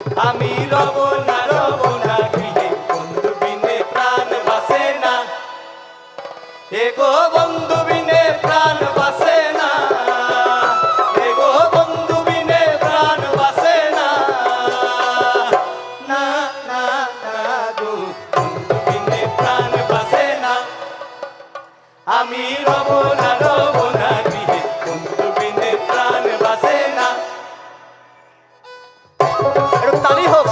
আমি রব না গৃহে বন্ধু বিনে প্রাণ বাসে না এগো বন্ধু বিনে প্রাণ বাসে না এগো বন্ধু বিনে প্রাণ বাসে না না না না গো বন্ধু বিনে প্রাণ বাসে না আমি রব না গৃহে বন্ধু বিনে প্রাণ বাসে না। একটু তালি হোক।